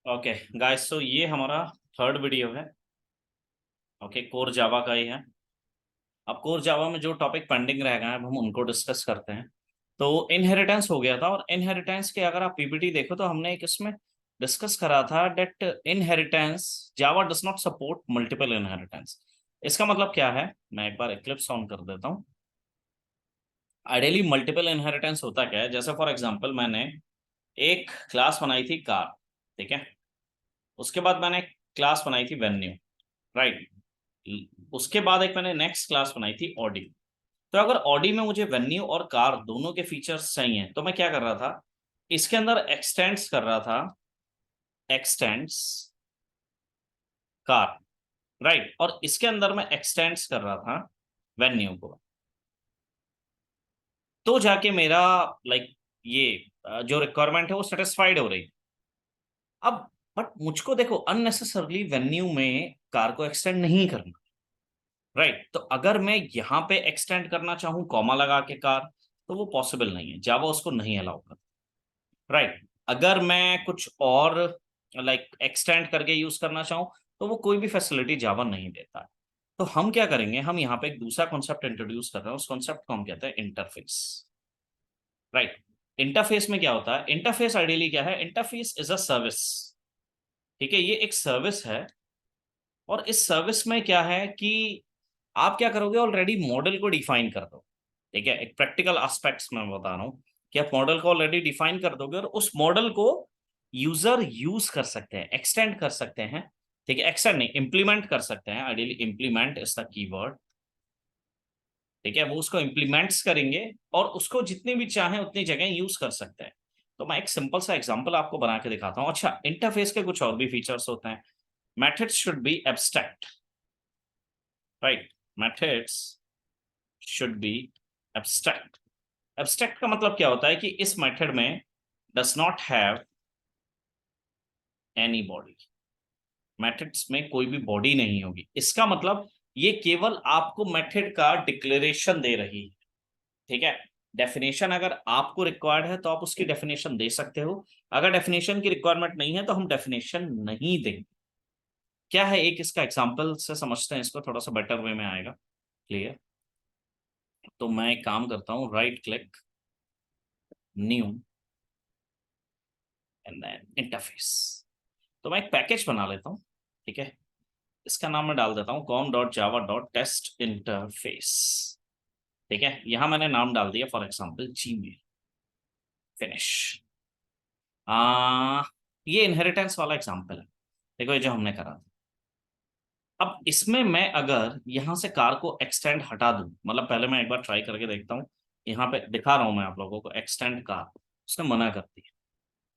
Okay guys, सो ये हमारा third video है। ओके, कोर जावा का ही है। अब कोर जावा में जो टॉपिक पेंडिंग रह गए हैं अब हम उनको डिस्कस करते हैं। तो इनहेरिटेंस हो गया था, और इनहेरिटेंस के अगर आप पीपीटी देखो तो हमने एक इसमें डिस्कस करा था that inheritance Java does not support multiple inheritance. इसका मतलब क्या है, मैं एक बार इक्लिप्स ऑन कर देता हूँ। आइडियली मल्टीपल इनहेरिटेंस होता क्या है, जैसे फॉर एग्जांपल मैंने एक क्लास बनाई थी कार, ठीक है। उसके बाद मैंने क्लास बनाई थी वेन्यू, राइट। उसके बाद एक मैंने नेक्स्ट क्लास बनाई थी ऑडी। तो अगर ऑडी में मुझे वेन्यू और कार दोनों के फीचर्स चाहिए तो मैं क्या कर रहा था, इसके अंदर एक्सटेंड्स कर रहा था, एक्सटेंड्स कार, राइट। और इसके अंदर मैं एक्सटेंड्स कर रहा था वेन्यू को। तो जाके मेरा लाइक ये जो रिक्वायरमेंट है वो सेटिस्फाइड हो रही। अब बट मुझको देखो अननेसेसरली वेन्यू में कार को एक्सटेंड नहीं करना, राइट। तो अगर मैं यहाँ पे एक्सटेंड करना चाहूँ कॉमा लगा के कार, तो वो पॉसिबल नहीं है, जावा उसको नहीं अलाउ करता, राइट। अगर मैं कुछ और लाइक एक्सटेंड करके यूज करना चाहूँ तो वो कोई भी फैसिलिटी जावा नहीं देता। तो हम क्या करेंगे, हम यहाँ पे एक दूसरा कॉन्सेप्ट इंट्रोड्यूस कर रहे हैं, उस कॉन्सेप्ट को हम कहते हैं इंटरफेस, राइट। इंटरफेस में क्या होता है, इंटरफेस आइडियली क्या है, इंटरफेस इज अ सर्विस, ठीक है। ये एक सर्विस है, और इस सर्विस में क्या है कि आप क्या करोगे, ऑलरेडी मॉडल को डिफाइन कर दो, ठीक है। एक प्रैक्टिकल एस्पेक्ट्स में बता रहा हूँ कि आप मॉडल को ऑलरेडी डिफाइन कर दोगे, और उस मॉडल को यूजर यूज कर सकते हैं, एक्सटेंड कर सकते हैं, ठीक है। एक्सटेंड नहीं, इम्प्लीमेंट कर सकते हैं, ideally implement is the keyword, ठीक है। वो उसको इम्प्लीमेंट्स करेंगे और उसको जितनी भी चाहे उतनी जगह यूज कर सकते हैं। तो मैं एक सिंपल सा एग्जांपल आपको बना के दिखाता हूँ। अच्छा, इंटरफेस के कुछ और भी फीचर्स होते हैं। Methods should be abstract, right. Methods should be abstract. Abstract का मतलब क्या होता है कि इस मेथड में does not have any body, methods में कोई भी बॉडी नहीं होगी। इसका मतलब ये केवल आपको मेथड का डिक्लेरेशन दे रही है, ठीक है। डेफिनेशन अगर आपको रिक्वायर्ड है तो आप उसकी डेफिनेशन दे सकते हो, अगर डेफिनेशन की रिक्वायरमेंट नहीं है तो हम डेफिनेशन नहीं देंगे। क्या है, एक इसका एग्जांपल से समझते हैं इसको, थोड़ा सा बेटर वे में आएगा क्लियर। तो मैं एक काम करता हूँ, right click, new, and then interface. तो मैं एक पैकेज बना लेता हूँ, ठीक है। इसका नाम मैं डाल देता हूँ com.java.test_interface, ठीक है। यहां मैंने नाम डाल दिया फॉर एग्जांपल जीमेल, फिनिश। आ ये इनहेरिटेंस वाला एग्जांपल है, देखो ये जो हमने करा था। अब इसमें मैं अगर यहां से कार को एक्सटेंड हटा दूं, मतलब पहले मैं एक बार ट्राई करके देखता हूँ, यहाँ पे दिखा रहा हूं मैं आप लोगों को एक्सटेंड कार, उसने मना कर दिया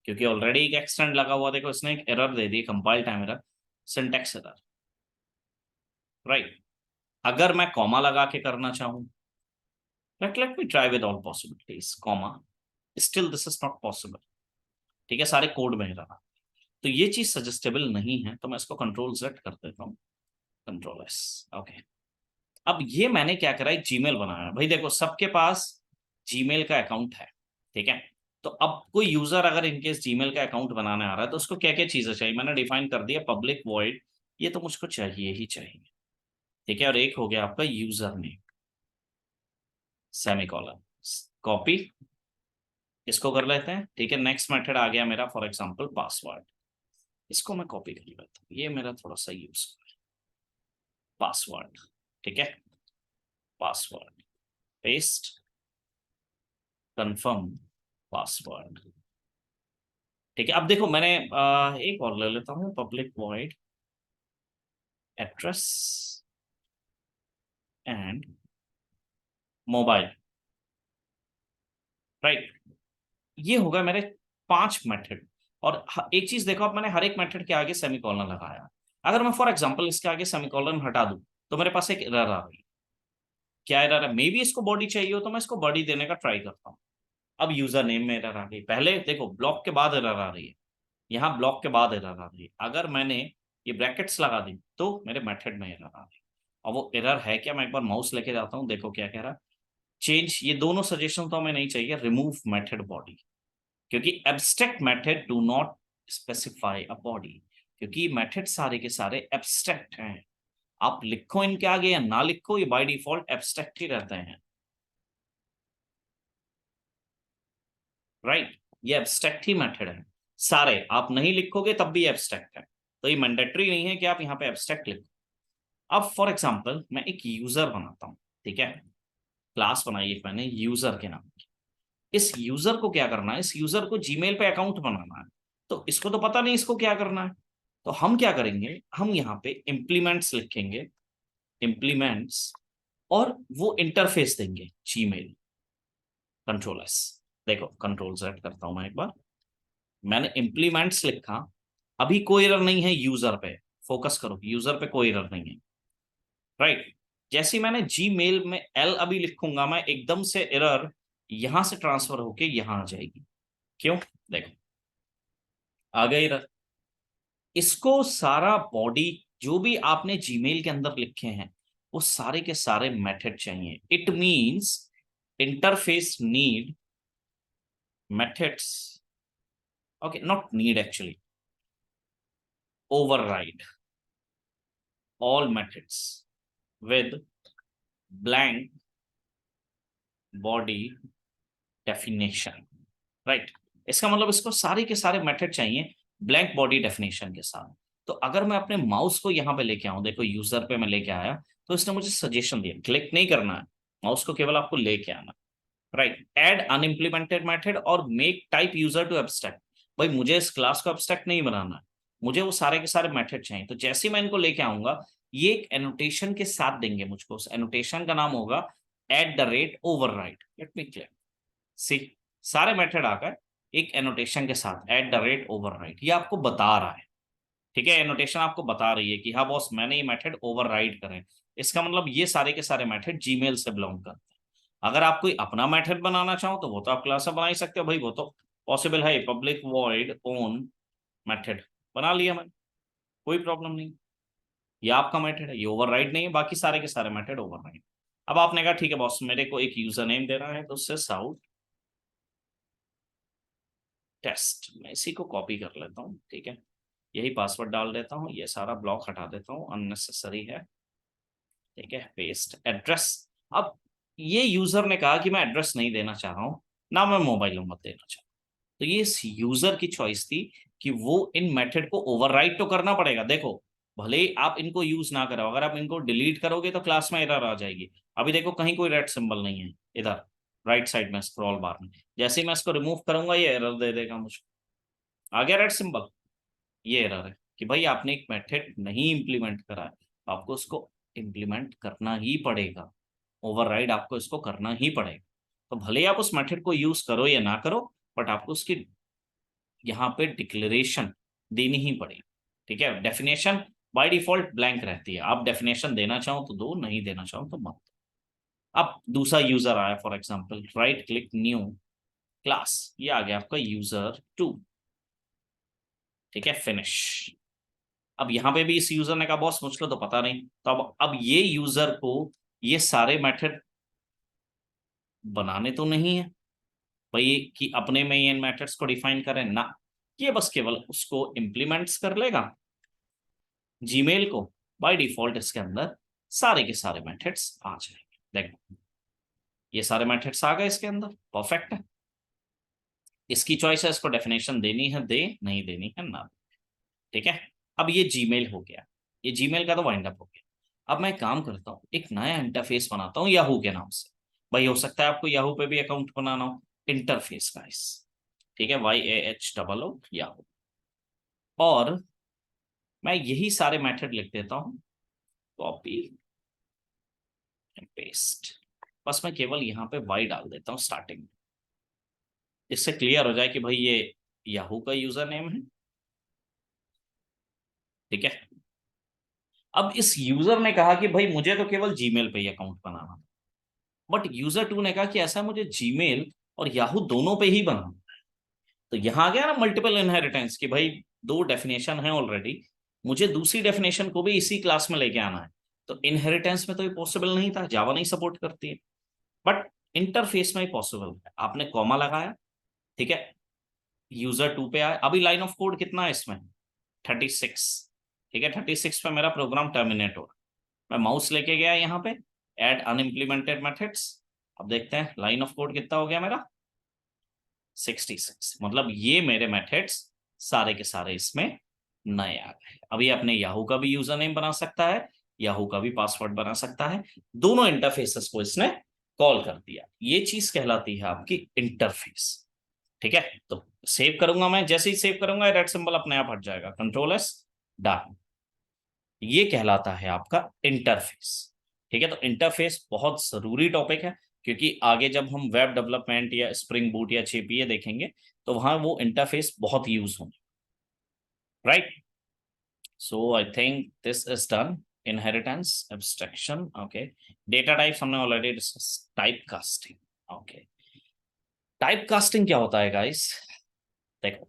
क्योंकि ऑलरेडी एक एक्सटेंड लगा हुआ। देखो इसने एक एरर दे दी, compile time error, syntax error, right. अगर मैं कॉमा लगा के करना चाहूँ, let me try with all possibilities, comma, still this is not possible, ठीक है। सारे कोड में ही रहा, तो ये चीज सजेस्टेबल नहीं है, तो मैं इसको कंट्रोल Z कर देता हूँ, कंट्रोल S, ओके। अब ये मैंने क्या करा, एक जीमेल बनाया भाई। देखो सबके पास जीमेल का अकाउंट है, ठीक है। तो अब कोई यूजर अगर इनकेस जीमेल का अकाउंट बनाने आ रहा है तो उसको क्या क्या चीजें चाहिए, मैंने डिफाइन कर दिया पब्लिक वॉइड, ये तो मुझको चाहिए ही चाहिए, ठीक है। और एक हो गया आपका यूजर नेम, सेमीकोलन, कॉपी, इसको कर लेते हैं, ठीक है। नेक्स्ट मेथड आ गया मेरा फॉर एग्जांपल पासवर्ड, इसको मैं कॉपी कर लेता हूँ, ये मेरा थोड़ा सा यूज पासवर्ड, ठीक है। पासवर्ड पेस्ट, कंफर्म पासवर्ड, ठीक है। अब देखो मैंने एक और ले लेता हूँ, public void address and mobile, right. ये होगा मेरे 5 मेथड। और एक चीज देखो, अब मैंने हर एक मेथड के आगे सेमीकोलन लगाया। अगर मैं फॉर एग्जांपल इसके आगे सेमीकोलन हटा दूं तो मेरे पास एक एरर आ गई। क्या एरर है, मे बी इसको बॉडी चाहिए हो तो मैं इसको बॉडी देने का ट्राई करता हूँ। अब यूजर नेम में एरर आ गई, पहले देखो ब्लॉक के बाद एरर आ रही है, यहाँ ब्लॉक के बाद एरर आ रही है। अगर मैंने ये ब्रैकेट्स लगा दी तो मेरे मेथड में एरर आ रही है। और वो एरर है क्या, मैं एक बार माउस लेके जाता हूँ, देखो क्या कह रहा है, चेंज, ये दोनों सजेशन तो हमें नहीं चाहिए, रिमूव मेथड बॉडी, क्योंकि abstract method do not specify a body, क्योंकि मेथड सारे के सारे एब्स्ट्रैक्ट हैं। आप लिखो इनके आगे या ना लिखो, ये बाय डिफॉल्ट एब्स्ट्रैक्ट ही रहते हैं, राइट। ये एब्स्ट्रैक्ट ही मेथड है सारे, आप नहीं लिखोगे तब भी एब्स्ट्रैक्ट है। तो ये मैंडेटरी नहीं है कि आप यहाँ पे एब्स्ट्रैक्ट लिखो। अब फॉर एग्जाम्पल मैं एक यूजर बनाता हूँ, ठीक है, क्लास बनाई है मैंने यूजर के नाम की। इस यूजर को क्या करना है, इस यूजर को जीमेल पे अकाउंट बनाना है। तो इसको तो पता नहीं इसको क्या करना है। तो हम क्या करेंगे, हम यहाँ पे इम्प्लीमेंट्स लिखेंगे, इम्प्लीमेंट्स, और वो इंटरफेस देंगे जीमेल कंट्रोल एस। देखो कंट्रोल Z करता हूं मैं एक बार, मैंने इम्प्लीमेंट्स लिखा, अभी कोई एरर नहीं है यूजर पे, फोकस करो, यूजर पे कोई एरर नहीं है, राइट। जैसे ही मैंने जी मेल में एल अभी लिखूंगा मैं, एकदम से एरर यहां से ट्रांसफर होके यहां आ जाएगी। क्यों, देखो आ गई एरर। इसको सारा बॉडी जो भी आपने जीमेल के अंदर लिखे हैं वो सारे के सारे मेथड चाहिए। It means interface need methods, okay, not need actually, override all methods with blank body definition, right। इसका मतलब इसको सारे के सारे मेथड चाहिए ब्लैंक बॉडी डेफिनेशन के साथ। तो अगर मैं अपने माउस को यहाँ पे लेके आऊं, देखो यूजर पे मैं लेके आया, तो इसने मुझे सजेशन दिया, क्लिक नहीं करना है, माउस को केवल आपको लेके आना, राइट। एड अनइम्प्लीमेंटेड मेथड और make type user to abstract. भाई मुझे इस क्लास को एब्स्ट्रैक्ट नहीं बनाना है, मुझे वो सारे के सारे मेथड चाहिए। तो जैसे ही मैं इनको लेके आऊंगा, ये एक एनोटेशन के साथ देंगे मुझको, उस एनोटेशन का नाम होगा @override। लेट मी क्लियर, सी, सारे मेथड आकर एक एनोटेशन के साथ @override, ये आपको बता रहा है, ठीक है। एनोटेशन आपको बता रही है कि हाँ बॉस मैंने ये मेथड ओवरराइड करें। इसका मतलब ये सारे के सारे मेथड जीमेल से बिलोंग करते हैं। अगर आप कोई अपना मेथड बनाना चाहो तो वो तो आप क्लास में बना ही सकते हो भाई, वो तो पॉसिबल है, पब्लिक वॉइड ओन मेथड बना लिया मैंने, कोई प्रॉब्लम नहीं। ये आपका मेथड है, ये ओवरराइड नहीं है, बाकी सारे के सारे मेथड ओवरराइड। अब आपने कहा ठीक है बॉस मेरे को एक यूजर नेम देना है, तो उससे साउथ टेस्ट, मैं इसी को कॉपी कर लेता हूँ, ठीक है, यही पासवर्ड डाल देता हूँ, ये सारा ब्लॉक हटा देता हूँ, अननेसेसरी है, ठीक है, पेस्ट एड्रेस। अब ये यूजर ने कहा कि मैं एड्रेस नहीं देना चाह रहा हूँ, ना मैं मोबाइल नंबर देना चाह रहा हूँ। तो ये इस यूजर की चॉइस थी कि वो इन मेथड को ओवरराइट तो करना पड़ेगा। देखो भले ही आप इनको यूज ना करो, अगर आप इनको डिलीट करोगे तो क्लास में एरर आ जाएगी। अभी देखो कहीं कोई रेड सिंबल नहीं है, इधर राइट साइड में स्क्रॉल बार में, जैसे ही मैं इसको रिमूव करूंगा ये एरर दे देगा मुझे, आ गया रेड सिंबल। ये एरर है कि भाई आपने एक मेथड नहीं इंप्लीमेंट करा है, आपको उसको इंप्लीमेंट करना ही पड़ेगा, ओवरराइड आपको इसको करना ही पड़ेगा। तो भले ही आप उस मेथड को यूज करो या ना करो, बट आपको उसकी यहाँ पे डिक्लेरेशन देनी ही पड़ेगी, ठीक है। डेफिनेशन बाय डिफॉल्ट ब्लैंक रहती है, आप डेफिनेशन देना चाहो तो दो, नहीं देना चाहो तो मत। अब दूसरा यूजर आया, for example right click new class, ये आ गया आपका user2, ठीक है, फिनिश। अब यहाँ पे भी इस यूजर ने कहा बॉस मुझको तो पता नहीं, तो अब ये यूजर को ये सारे मेथड बनाने तो नहीं है भाई कि अपने में ये मेथड्स को डिफाइन करें ना, ये बस केवल उसको इम्प्लीमेंट्स कर लेगा जीमेल को, बाय डिफॉल्ट इसके अंदर सारे के सारे मेथड्स आ जाएंगे। देखो ये सारे मेथड्स आ गए इसके अंदर, परफेक्ट है। इसकी चॉइस है, इसको डेफिनेशन देनी है दे, नहीं देनी है ना, ठीक है। अब ये जीमेल हो गया, ये जीमेल का तो वाइंड अप हो गया। अब मैं काम करता हूँ, एक नया इंटरफेस बनाता हूँ याहू के नाम से। भाई हो सकता है आपको याहू पे भी अकाउंट बनाना हो, इंटरफेस गाइस, ठीक है, YAHOO याहू। और मैं यही सारे मेथड लिख देता हूँ, कॉपी एंड पेस्ट। बस मैं केवल यहाँ पे वाई डाल देता हूँ स्टार्टिंग में, इससे क्लियर हो जाए कि भाई ये याहू का यूजर नेम है, ठीक है। अब इस यूजर ने कहा कि भाई मुझे तो केवल जीमेल पे ही अकाउंट बनाना, बट यूजर 2 ने कहा कि ऐसा मुझे जीमेल और याहू दोनों पे ही बनाना। तो यहां आ गया ना मल्टीपल इनहेरिटेंस की, भाई दो डेफिनेशन है ऑलरेडी, मुझे दूसरी डेफिनेशन को भी इसी क्लास में लेके आना है। तो इनहेरिटेंस में तो ये पॉसिबल नहीं था, जावा नहीं सपोर्ट करती है, बट इंटरफेस में ही पॉसिबल है। आपने कॉमा लगाया, ठीक है, यूजर 2 पे आए, अभी लाइन ऑफ कोड कितना है इसमें, 36। ठीक है, 36 पे मेरा प्रोग्राम टर्मिनेट हो, मैं माउस लेके गया यहाँ पे, ऐड अनइम्प्लीमेंटेड मेथड्स। अब देखते हैं लाइन ऑफ कोड कितना हो गया मेरा, 66। मतलब ये मेरे मेथड्स सारे के सारे इसमें नए आ गए। अभी अपने याहू का भी यूजर नेम बना सकता है, याहू का भी पासवर्ड बना सकता है, दोनों इंटरफेसेस को इसने कॉल कर दिया। ये चीज कहलाती है आपकी इंटरफेस। ठीक है, तो सेव करूंगा मैं, जैसे ही सेव करूंगा रेड सिंबल अपने आप हट जाएगा, कंट्रोल एस, डन। ये कहलाता है आपका इंटरफेस। ठीक है, तो इंटरफेस बहुत जरूरी टॉपिक है, क्योंकि आगे जब हम वेब डेवलपमेंट या स्प्रिंग बूट या जेपीए देखेंगे तो वहां वो इंटरफेस बहुत यूज होंगे, right. So I think this is done. Inheritance, abstraction, okay. Data types हमने already discuss. Type casting, okay. Type casting क्या होता है गाइस, देखो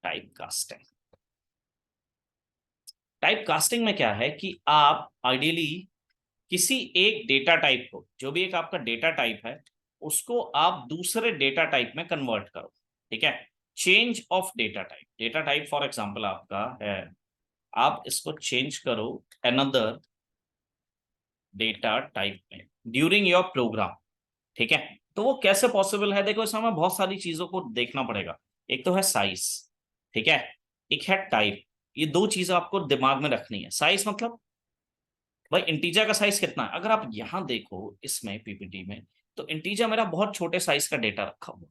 टाइप कास्टिंग, टाइप कास्टिंग में क्या है कि आप आइडियली किसी एक डेटा टाइप को, जो भी एक आपका डेटा टाइप है, उसको आप दूसरे डेटा टाइप में कन्वर्ट करो। ठीक है, change of data type. Data type for example आपका है, आप इसको चेंज करो अनदर डेटा टाइप में ड्यूरिंग योर प्रोग्राम। ठीक है, तो वो कैसे पॉसिबल है, देखो इसमें हमें बहुत सारी चीजों को देखना पड़ेगा। एक तो है साइज, ठीक है, एक है टाइप। ये दो चीजें आपको दिमाग में रखनी है। साइज मतलब भाई इंटीजर का साइज कितना है, अगर आप यहां देखो इसमें पीपीटी में, तो इंटीजर मेरा बहुत छोटे साइज का डेटा रखा हुआ,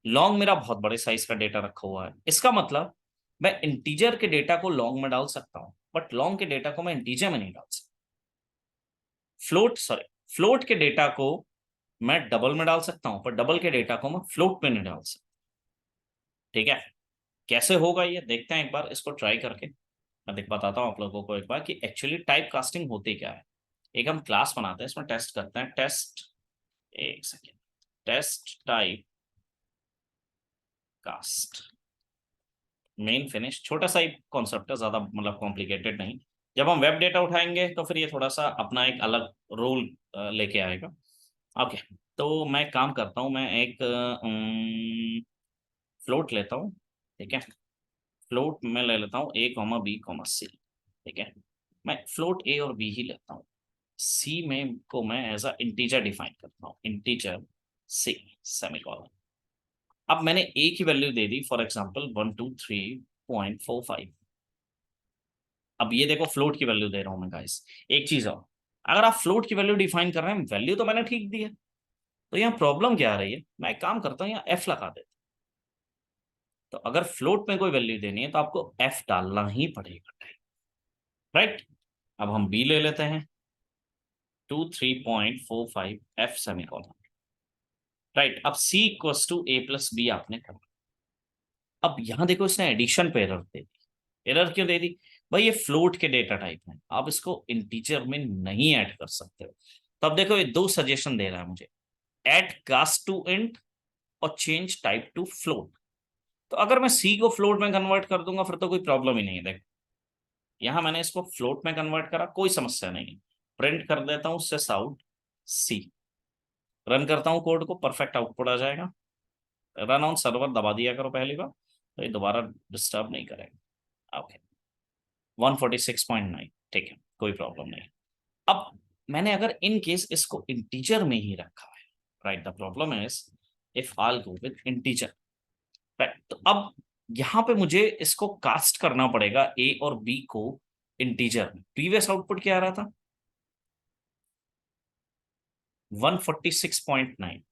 लॉन्ग मेरा बहुत बड़े साइज का डेटा रखा हुआ है। इसका मतलब मैं इंटीजर के डेटा को लॉन्ग में डाल सकता हूं, बट लॉन्ग के डेटा को मैं इंटीजर में नहीं डाल सकता। फ्लोट के डेटा को मैं डबल में डाल सकता हूं, पर डबल के डेटा को मैं फ्लोट में नहीं डाल सकता। ठीक है, कैसे होगा ये देखते हैं एक बार इसको ट्राई करके। मैं देख बताता हूँ आप लोगों को एक बार कि एक्चुअली टाइप कास्टिंग होती क्या है। एक हम क्लास बनाते हैं, इसमें टेस्ट करते हैं, टेस्ट, एक second, test type cast, main finish. छोटा सा ही कॉन्सेप्ट है, ज्यादा मतलब कॉम्प्लिकेटेड नहीं। जब हम वेब डेटा उठाएंगे तो फिर ये थोड़ा सा अपना एक अलग रोल लेके आएगा। ओके, तो मैं काम करता हूँ, मैं एक फ्लोट लेता हूँ। ठीक है, फ्लोट में ले लेता हूँ ए कॉमा बी कॉमा सी। ठीक है, मैं फ्लोट ए और बी ही लेता हूँ। सी में को मैं एज अ इंटीजर डिफाइन करता हूँ, इंटीजर सी, सेमीकोलन। अब मैंने ए की value they the for example 123.45। अब ये देखो फ्लोट की वैल्यू दे रहा हूं मैं गाइस। एक चीज और, अगर आप फ्लोट की वैल्यू डिफाइन कर रहे हैं, वैल्यू तो मैंने ठीक दी है, तो यहाँ प्रॉब्लम क्या आ रही है, मैं एक काम करता हूँ यहाँ एफ लगा देता हूँ। तो अगर फ्लोट में कोई वैल्यू देनी है तो आपको एफ डालना ही पड़ेगा, राइट। अब हम बी ले लेते हैं, 23.45 एफ सेमीकोलन, राइट। अब C equals to A plus B आपने कर। अब यहां देखो इसने एडिशन पे एरर दे दी। एरर क्यों दे दी, भाई ये फ्लोट के डेटा टाइप है, आप इसको इंटीजर में नहीं ऐड कर सकते हो। तो अब देखो ये दो सजेशन दे रहा है मुझे, ऐड कास्ट टू इंट और चेंज टाइप टू फ्लोट। तो अगर मैं सी को फ्लोट में कन्वर्ट कर दूंगा फिर तो कोई प्रॉब्लम ही नहीं है। देख यहां मैंने इसको फ्लोट में कन्वर्ट करा, कोई समस्या नहीं है। प्रिंट कर देता हूं सिस आउट सी, रन करता हूं कोड को, परफेक्ट आउटपुट आ जाएगा। रन ऑन सर्वर दबा दिया करो पहली बार, तो ये दोबारा डिस्टर्ब नहीं करेगा। ओके, 146.9, ठीक है, कोई प्रॉब्लम नहीं। अब मैंने अगर इन केस इसको इंटीजर में ही रखा है, right, the problem is if I go with integer, right. तो अब यहां पे मुझे इसको कास्ट करना पड़ेगा ए और बी को इंटीजर में। प्रीवियस आउटपुट क्या आ रहा था, 146.9,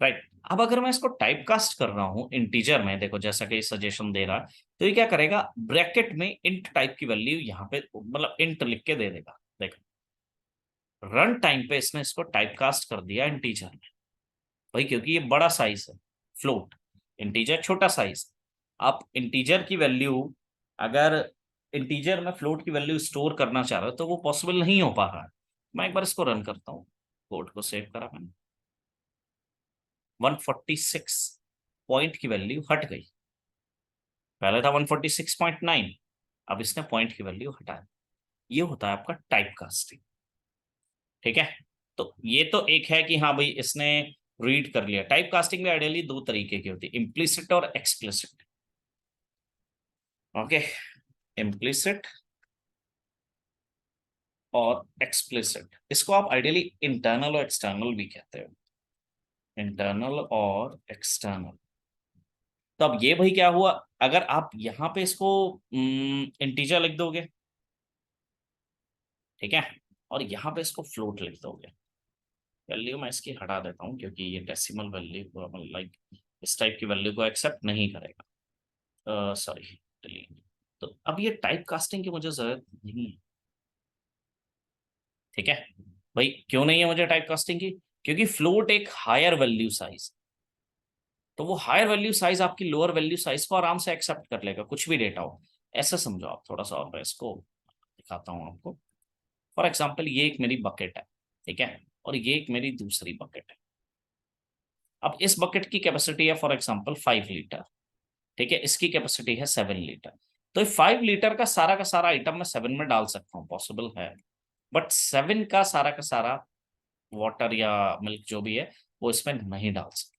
राइट। अब अगर मैं इसको टाइप कास्ट कर रहा हूं इंटीजर में, देखो जैसा कि सजेशन दे रहा है, तो ये क्या करेगा, ब्रैकेट में इंट टाइप की वैल्यू यहाँ पे मतलब इंट लिख के दे देगा। देखो रन टाइम पे इसने इसको टाइप कास्ट कर दिया इंटीजर में, भाई क्योंकि ये बड़ा साइज है, फ्लोट, इंटीजर छोटा साइज। आप इंटीजर की वैल्यू, अगर इंटीजर में फ्लोट की वैल्यू स्टोर करना चाह रहे हो तो वो पॉसिबल नहीं हो पा रहा है। मैं एक बार इसको रन करता हूँ, कोड को सेव करा मैंने, 146 पॉइंट की वैल्यू हट गई। पहले था 146.9, अब इसने पॉइंट की वैल्यू हटा दी। ये होता है आपका टाइप कास्टिंग। ठीक है, तो ये तो एक है कि हाँ भाई इसने रीड कर लिया। टाइप कास्टिंग में आइडियली दो तरीके की होती है, इम्प्लिसिट और एक्सप्लिसिट। ओके, इम्प्लिसिट और एक्सप्लिसिट, इसको आप आइडियली इंटरनल और एक्सटर्नल भी कहते हो, इंटरनल और एक्सटर्नल। तो अब ये भाई क्या हुआ, अगर आप यहाँ पे इसको इंटीजर लिख दोगे, ठीक है, और यहाँ पे इसको फ्लोट लिख दोगे, वैल्यू मैं इसकी हटा देता हूँ क्योंकि ये डेसिमल वैल्यू को लाइक इस टाइप की वैल्यू को एक्सेप्ट नहीं करेगा, सॉरी डिलीट। तो अब ये टाइप कास्टिंग की मुझे जरूरत नहीं है, ठीक है भाई। क्यों नहीं है मुझे टाइप कास्टिंग की, क्योंकि फ्लोट एक हायर वैल्यू साइज, तो वो हायर वैल्यू साइज आपकी लोअर वैल्यू साइज को आराम से एक्सेप्ट कर लेगा, कुछ भी डेटा हो। ऐसा समझो आप थोड़ा सा, और मैं इसको दिखाता हूँ आपको। फॉर एग्जाम्पल ये एक मेरी बकेट है, ठीक है, और ये एक मेरी दूसरी बकेट है। अब इस बकेट की कैपेसिटी है फॉर एग्जाम्पल 5 लीटर, ठीक है, इसकी कैपेसिटी है 7 लीटर। तो 5 लीटर का सारा आइटम मैं 7 में डाल सकता हूँ, पॉसिबल है, बट 7 का सारा वाटर या मिल्क जो भी है वो इसमें नहीं डाल सकता।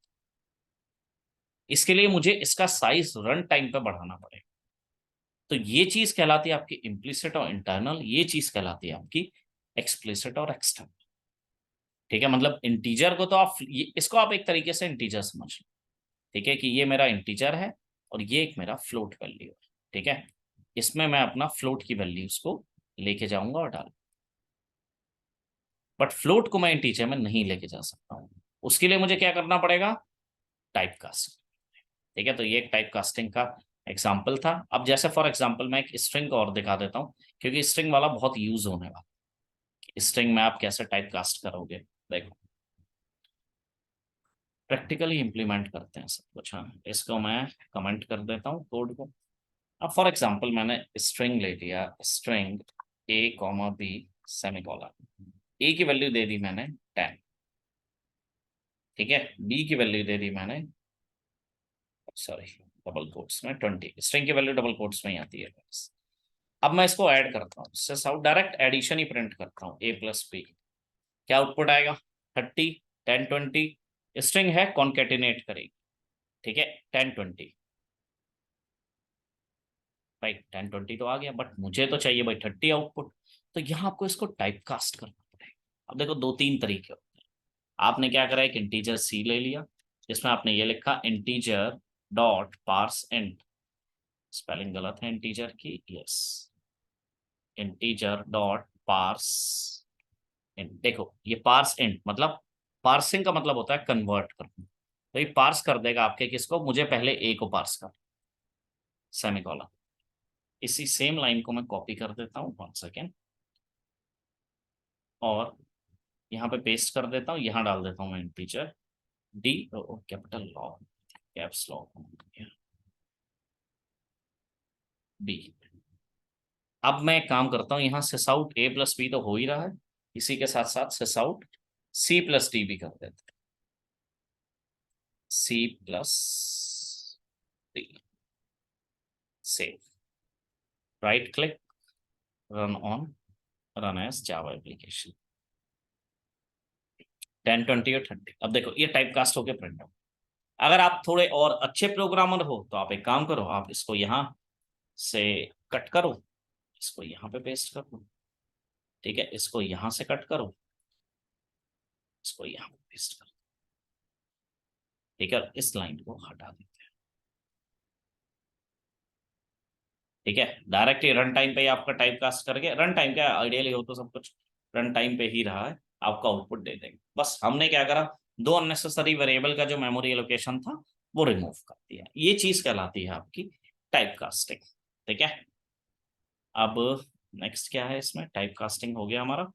इसके लिए मुझे इसका साइज रन टाइम पे बढ़ाना पड़ेगा। तो ये चीज कहलाती है आपकी इम्प्लिसिट और इंटरनल, ये चीज कहलाती है आपकी एक्सप्लिसिट और एक्सटर्नल। ठीक है, मतलब इंटीजर को तो आप इसको आप एक तरीके से इंटीजर समझ लो, ठीक है, कि ये मेरा इंटीजर है और ये एक मेरा फ्लोट वैल्यू है, ठीक है, इसमें मैं अपना फ्लोट की वैल्यूज को लेके जाऊंगा और डाल, बट फ्लोट को मैं इंटीजर में नहीं लेके जा सकता हूँ। उसके लिए मुझे क्या करना पड़ेगा, टाइप कास्ट। ठीक है, तो ये एक टाइप कास्टिंग का एग्जाम्पल था। अब जैसे फॉर एग्जाम्पल मैं एक स्ट्रिंग और दिखा देता हूँ, क्योंकि स्ट्रिंग वाला बहुत यूज होने वाला। स्ट्रिंग में आप कैसे टाइप कास्ट करोगे, देखो प्रैक्टिकली इंप्लीमेंट करते हैं सब कुछ। हाँ, इसको मैं कमेंट कर देता हूँ कोड को। अब फॉर एग्जाम्पल मैंने स्ट्रिंग ले लिया, स्ट्रिंग A, B सेमीकोलन, ए की वैल्यू दे दी मैंने 10, ठीक है, बी की वैल्यू दे दी मैंने, सॉरी डबल कोट्स में 20, स्ट्रिंग की वैल्यू डबल कोट्स में ही आती है बस। अब मैं इसको ऐड करता हूँ, सिस आउट, डायरेक्ट एडिशन ही प्रिंट करता हूँ, A+B, क्या आउटपुट आएगा, 30, 10, 20। स्ट्रिंग है, कॉन्केटिनेट करेगी, ठीक है, 10, 20, भाई 10, 20 तो आ गया, बट मुझे तो चाहिए भाई 30 आउटपुट। तो यहाँ आपको इसको टाइप कास्ट करना पड़ेगा। अब देखो दो तीन तरीके होते हैं। आपने क्या करा, एक इंटीजर सी ले लिया, जिसमें आपने ये लिखा integer dot parse int, spelling गलत है इंटीजर की, yes, integer dot parse int. देखो ये पार्स इंट मतलब, पार्सिंग का मतलब होता है कन्वर्ट करना। तो ये पार्स कर देगा आपके किसको, मुझे पहले ए को पार्स कर, सेमीकोलन। इसी सेम लाइन को मैं कॉपी कर देता हूँ, 1 सेकेंड, और यहाँ पे पेस्ट कर देता हूँ, यहाँ डाल देता हूँ मैं integer D, capital lock, caps lock, B. अब मैं एक काम करता हूँ, यहाँ सिस आउट A+B तो हो ही रहा है, इसी के साथ साथ सिस आउट C+D भी कर देते हैं, C+D, save, right click, run on, run as Java application, 10, 20 और 30। अब देखो ये टाइप कास्ट होकर प्रिंट हो। अगर आप थोड़े और अच्छे प्रोग्रामर हो तो आप एक काम करो, आप इसको यहाँ से कट करो, इसको यहाँ पे पेस्ट कर दो, ठीक है, इसको यहाँ से कट करो, इसको यहाँ पे पेस्ट करो, ठीक है, इस लाइन को हटा देते हैं, ठीक है, डायरेक्ट ही रन टाइम पे ही आपका टाइप कास्ट करके, रन टाइम क्या आइडियली हो तो सब कुछ रन टाइम पे ही रहा है, आपका आउटपुट दे देंगे। बस हमने क्या करा, दो अननेसेसरी वेरिएबल का जो मेमोरी एलोकेशन था वो रिमूव कर दिया, ये चीज कहलाती है आपकी टाइप कास्टिंग, ठीक है। अब नेक्स्ट क्या है, इसमें टाइप कास्टिंग हो गया हमारा।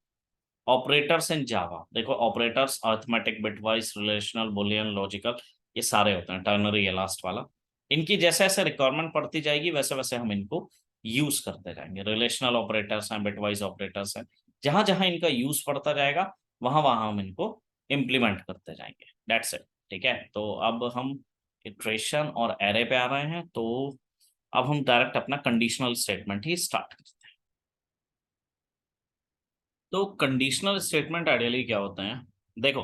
ऑपरेटर्स इन जावा, देखो operators arithmetic, bitwise, relational, Boolean, logical, ये सारे होते हैं, टर्नरी है लास्ट वाला। इनकी जैसे जैसे रिक्वायरमेंट पड़ती जाएगी वैसे वैसे हम इनको यूज करते जाएंगे। रिलेशनल ऑपरेटर्स हैं, बिटवाइज ऑपरेटर्स हैं, जहां जहां इनका यूज पड़ता जाएगा वहां वहां हम इनको इम्प्लीमेंट करते जाएंगे, दैट्स इट, ठीक है। तो अब हम इटरेशन और एरे पे आ रहे हैं, तो अब हम डायरेक्ट अपना कंडीशनल स्टेटमेंट ही स्टार्ट करते हैं। तो कंडीशनल स्टेटमेंट आइडियली क्या होते हैं, देखो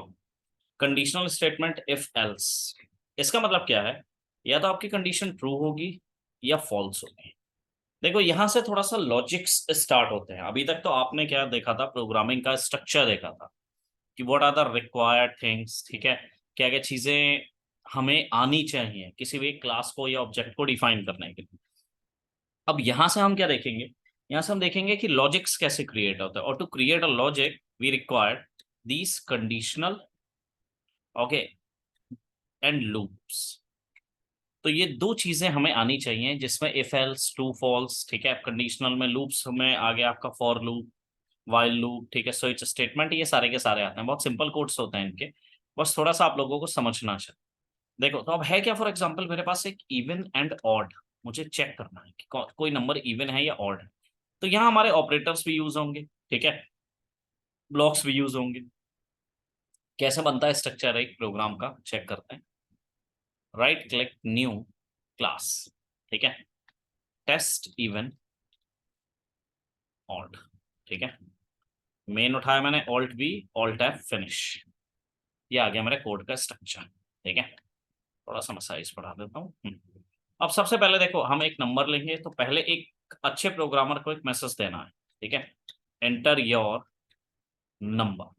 कंडीशनल स्टेटमेंट इफ एल्स, इसका मतलब क्या है, या तो आपकी कंडीशन ट्रू होगी या फॉल्स होगी। देखो यहां से थोड़ा सा लॉजिक्स स्टार्ट होते हैं। अभी तक तो आपने क्या देखा था, प्रोग्रामिंग का स्ट्रक्चर देखा था कि what are the required things, ठीक है, क्या क्या चीजें हमें आनी चाहिए किसी भी क्लास को या ऑब्जेक्ट को डिफाइन करने के लिए। अब यहां से हम क्या देखेंगे, यहां से हम देखेंगे कि लॉजिक्स कैसे क्रिएट होता है, और to create a logic we require these conditional, okay, and loops. तो ये दो चीजें हमें आनी चाहिए, जिसमें इफ एल्स ट्रू फॉल्स, ठीक है, कंडीशनल में लूप्स में आ गया आपका फॉर लूप, वाइल लूप, ठीक है, स्विच स्टेटमेंट, ये सारे के सारे आते हैं। बहुत सिंपल कोड्स होते हैं इनके, बस थोड़ा सा आप लोगों को समझना चाहिए। देखो तो अब है क्या, फॉर एग्जांपल मेरे पास एक इवन एंड ऑड, मुझे चेक करना है कि कोई नंबर इवन है या ऑड है। तो यहाँ हमारे ऑपरेटर्स भी यूज होंगे, ठीक है, ब्लॉक्स भी यूज होंगे। कैसे बनता है स्ट्रक्चर एक प्रोग्राम का, चेक करते हैं। राइट क्लिक न्यू क्लास, ठीक है, टेस्ट इवन ऑड, ठीक है, मेन उठाया मैंने, alt B, alt F, finish. ये आ गया मेरे कोड का स्ट्रक्चर, ठीक है। थोड़ा सा मैं साइज बढ़ा देता हूँ। अब सबसे पहले देखो, हम एक नंबर लेंगे तो पहले एक अच्छे प्रोग्रामर को एक मैसेज देना है, ठीक है, एंटर योर नंबर।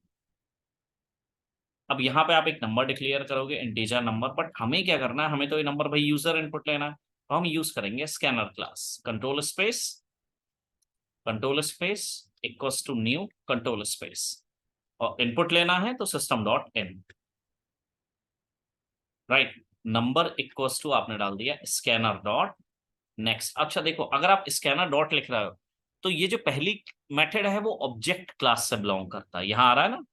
अब यहाँ पे आप एक नंबर डिक्लेयर करोगे, इंटीजर नंबर, बट हमें क्या करना है, हमें तो ये नंबर भाई यूजर इनपुट लेना है, तो हम यूज करेंगे scanner class, control space equals to new control space, और इनपुट लेना है तो system dot in, right, number equals to आपने डाल दिया स्कैनर डॉट नेक्स्ट। अच्छा देखो, अगर आप स्कैनर डॉट लिख रहे हो तो ये जो पहली मेथड है वो ऑब्जेक्ट क्लास से बिलोंग करता है, यहां आ रहा है ना,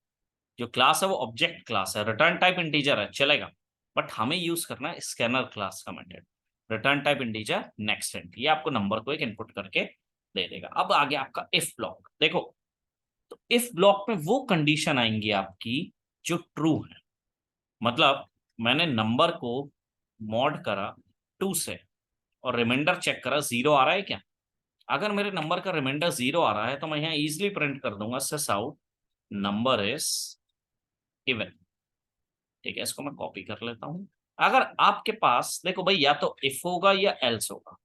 जो क्लास है वो ऑब्जेक्ट क्लास है, रिटर्न टाइप इंटीजर है चलेगा, बट हमें यूज करना है स्कैनर क्लास का method, return type integer next int, ये आपको नंबर को एक इनपुट करके दे देगा। अब आगे आपका इफ ब्लॉक, देखो तो इफ ब्लॉक में वो कंडीशन आएंगी आपकी जो ट्रू है, मतलब मैंने नंबर को मॉड करा 2 से और रिमाइंडर चेक करा 0 आ रहा है क्या। अगर मेरे नंबर का रिमाइंडर 0 आ रहा है तो मैं यहाँ इजिली प्रिंट कर दूंगा सिस आउट नंबर इज इवन, ठीक है, इसको मैं कॉपी कर लेता हूँ। अगर आपके पास देखो भाई, या तो इफ होगा या एल्स होगा,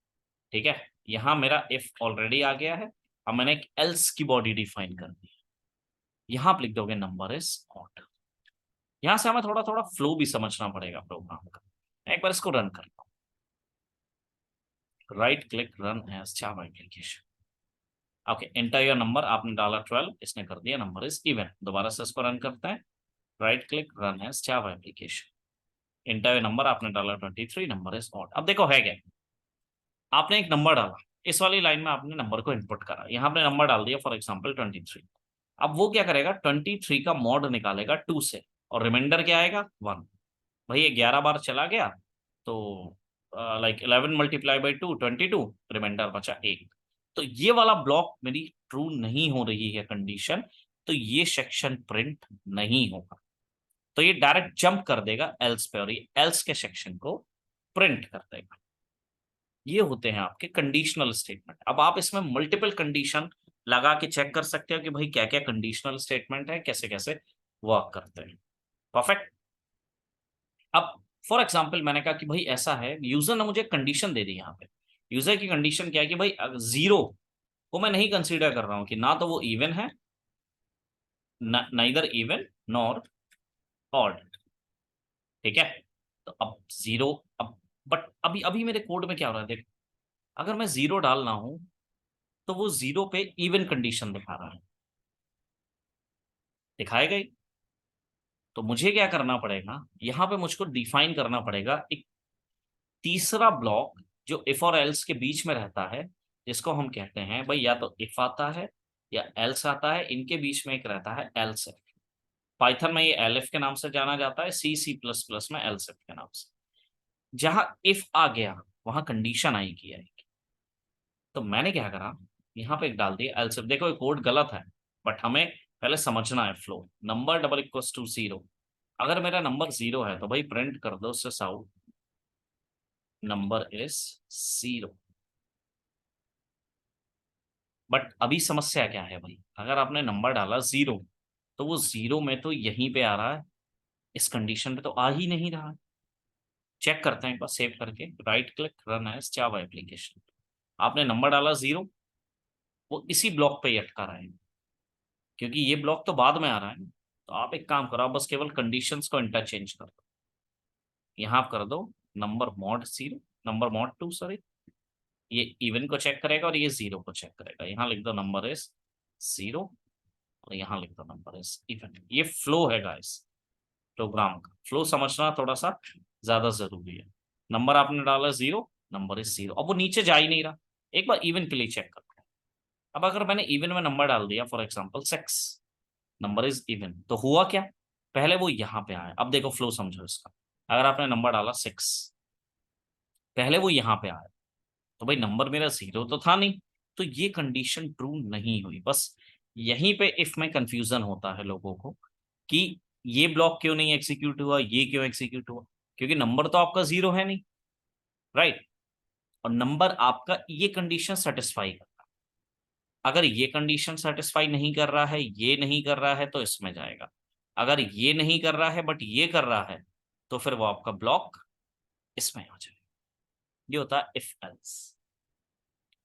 ठीक है, यहाँ मेरा इफ ऑलरेडी आ गया है, अब मैंने एक एल्स की बॉडी डिफाइन कर दी, यहाँ आप लिख दोगे नंबर इज ऑड। यहाँ से हमें थोड़ा थोड़ा फ्लो भी समझना पड़ेगा प्रोग्राम का। मैं एक बार इसको रन करता हूँ, right click run as Java application, okay, enter your number, आपने डाला 12, इसने कर दिया नंबर इज इवन। दोबारा से इसको रन करते हैं, right click run as Java application, enter your number, आपने डाला 23, नंबर इज ऑड। अब देखो है क्या, आपने एक नंबर डाला, इस वाली लाइन में आपने नंबर को इनपुट करा, यहाँ आपने नंबर डाल दिया फॉर एग्जाम्पल 23। अब वो क्या करेगा, 23 का मॉड निकालेगा 2 से, और रिमाइंडर क्या आएगा 1। भाई ये 11 बार चला गया तो लाइक 11 मल्टीप्लाई बाई 2 22, रिमाइंडर बचा 1। तो ये वाला ब्लॉक मेरी ट्रू नहीं हो रही है कंडीशन, तो ये सेक्शन प्रिंट नहीं होगा, तो ये डायरेक्ट जंप कर देगा एल्स पे, और ये एल्स के सेक्शन को प्रिंट कर देगा। ये होते हैं आपके कंडीशनल स्टेटमेंट। अब आप इसमें मल्टीपल कंडीशन लगा के चेक कर सकते हो कि भाई क्या क्या कंडीशनल स्टेटमेंट है, कैसे कैसे वर्क करते हैं। परफेक्ट। अब फॉर एग्जाम्पल मैंने कहा कि भाई ऐसा है, यूजर ने मुझे कंडीशन दे दी, यहाँ पे यूजर की कंडीशन क्या है कि भाई 0 को मैं नहीं कंसीडर कर रहा हूं कि ना तो वो इवन है, नाइदर इवन नॉर ऑड, ठीक है। तो अब 0, अब बट अभी अभी मेरे कोड में क्या हो रहा है देख, अगर मैं 0 डाल रहा हूं तो वो 0 पे इवन कंडीशन दिखा रहा है, दिखाएगा ही। तो मुझे क्या करना पड़ेगा, यहाँ पे मुझको डिफाइन करना पड़ेगा एक तीसरा ब्लॉक जो इफ और एल्स के बीच में रहता है, जिसको हम कहते हैं भाई या तो इफ आता है या एल्स आता है, इनके बीच में एक रहता है एल्स इफ। पाइथन में ये एलिफ के नाम से जाना जाता है, सी प्लस प्लस में एल्स इफ के नाम से। जहां इफ आ गया वहां कंडीशन आएगी। तो मैंने क्या करा, यहाँ पे एक डाल दिया एल्स इफ। देखो ये कोड गलत है, बट हमें पहले समझना है flow. Number double equals to 0, अगर मेरा नंबर 0 है तो भाई प्रिंट कर दो सिस आउट नंबर इज 0। बट अभी समस्या क्या है भाई, अगर आपने नंबर डाला 0 तो वो 0 में तो यहीं पे आ रहा है, इस कंडीशन पे तो आ ही नहीं रहा है। चेक करते हैं एक बार सेव करके, right click, run as Java application. आपने नंबर डाला 0, वो इसी ब्लॉक पे ही अटका रहा है, क्योंकि ये ब्लॉक तो बाद में आ रहा है ना। तो आप एक काम करो, आप बस केवल कंडीशंस को इंटरचेंज कर दो। यहाँ आप कर दो number mod 0, number mod 2 sorry. ये इवन को चेक करेगा और ये 0 को चेक करेगा। यहाँ लिख दो नंबर इज 0 और यहाँ लिख दो नंबर इज इवन। ये फ्लो है गाइस, प्रोग्राम का फ्लो समझना थोड़ा सा ज्यादा जरूरी है। नंबर आपने डाला 0, नंबर इज 0, अब वो नीचे जा ही नहीं रहा। एक बार इवन के लिए चेक करते हैं। अब अगर मैंने इवन में नंबर डाल दिया, for example 6, number is even, तो हुआ क्या? पहले वो यहाँ पे आया। अब देखो फ्लो समझो इसका। अगर आपने नंबर डाला 6, पहले वो यहाँ पे आया, तो भाई नंबर मेरा 0 तो था नहीं, तो ये कंडीशन ट्रू नहीं हुई। बस यहीं पे इफ में कंफ्यूजन होता है लोगों को कि ये ब्लॉक क्यों नहीं एग्जीक्यूट हुआ, ये क्यों एग्जीक्यूट हुआ, क्योंकि नंबर तो आपका 0 है नहीं, राइट। और नंबर आपका ये कंडीशन सेटिस्फाई करता है। अगर ये कंडीशन सेटिस्फाई नहीं कर रहा है, ये नहीं कर रहा है, तो इसमें जाएगा। अगर ये नहीं कर रहा है बट ये कर रहा है, तो फिर वो आपका ब्लॉक इसमें हो जाएगा। ये होता है इफ एल्स,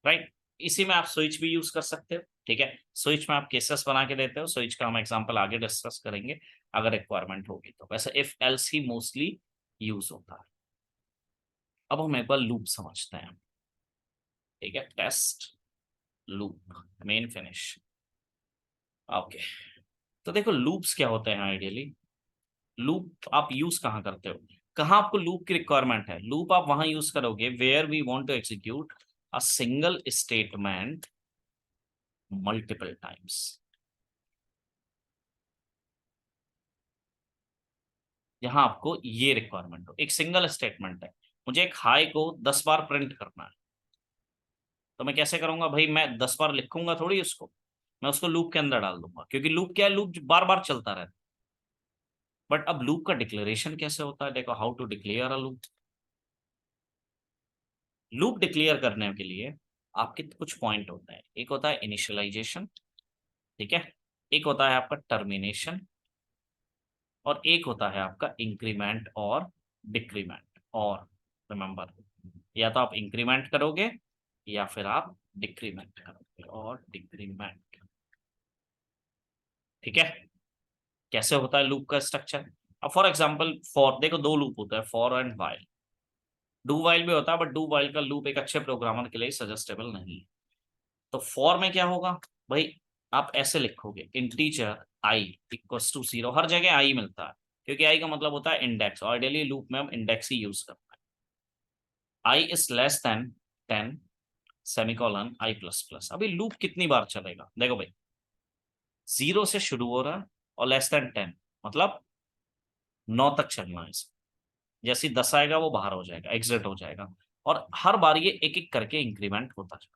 राइट। इसी में आप स्विच भी यूज कर सकते हो, ठीक है। स्विच में आप केसेस बना के देते हो, स्विच का हम एग्जांपल आगे डिस्कस करेंगे अगर रिक्वायरमेंट होगी तो। वैसे if else he mostly use होता है। अब हम एक बार लूप समझते हैं, ठीक है। Test loop main finish, okay. तो देखो लूप्स क्या होते हैं आइडियली। लूप आप यूज कहाँ करते हो, कहाँ आपको लूप की रिक्वायरमेंट है? लूप आप वहां यूज करोगे where we want to execute a single statement multiple times. यहाँ आपको ये रिक्वायरमेंट हो, एक सिंगल स्टेटमेंट है, मुझे एक हाई को 10 बार प्रिंट करना है। तो मैं कैसे करूंगा भाई? मैं 10 बार लिखूंगा थोड़ी उसको, मैं उसको लूप के अंदर डाल दूंगा, क्योंकि लूप क्या है, लूप बार बार चलता रहता है। बट अब लूप का डिक्लेरेशन कैसे होता है? देखो, how to declare a loop. Loop declare करने के लिए आपके कुछ पॉइंट होते हैं। एक होता है इनिशियलाइजेशन, ठीक है। एक होता है आपका टर्मिनेशन, और एक होता है आपका इंक्रीमेंट और डिक्रीमेंट। और रिमेंबर, या तो आप इंक्रीमेंट करोगे या फिर आप डिक्रीमेंट करोगे, और डिक्रीमेंट, ठीक है। कैसे होता है लूप का स्ट्रक्चर? अब फॉर एग्जांपल फॉर, देखो दो लूप होता है, for and while. Do while भी होता है, बट डू वाइल का लूप एक अच्छे प्रोग्रामर के लिए सजेस्टेबल नहीं है। तो फॉर में क्या होगा भाई? आप ऐसे लिखोगे इंटीजर आई इक्वल्स टू 0, हर जगह आई मिलता है, क्योंकि आई का मतलब होता है इंडेक्स, और डेली लूप में हम इंडेक्स ही यूज करते हैं। I is less than 10 semicolon I plus plus. अभी लूप कितनी बार चलेगा? देखो भाई, 0 से शुरू हो रहा है और लेस देन 10, मतलब 9 तक चलना है इसे। जैसे ही 10 आएगा वो बाहर हो जाएगा, एग्जिट हो जाएगा, और हर बार ये एक एक करके इंक्रीमेंट होता जाएगा।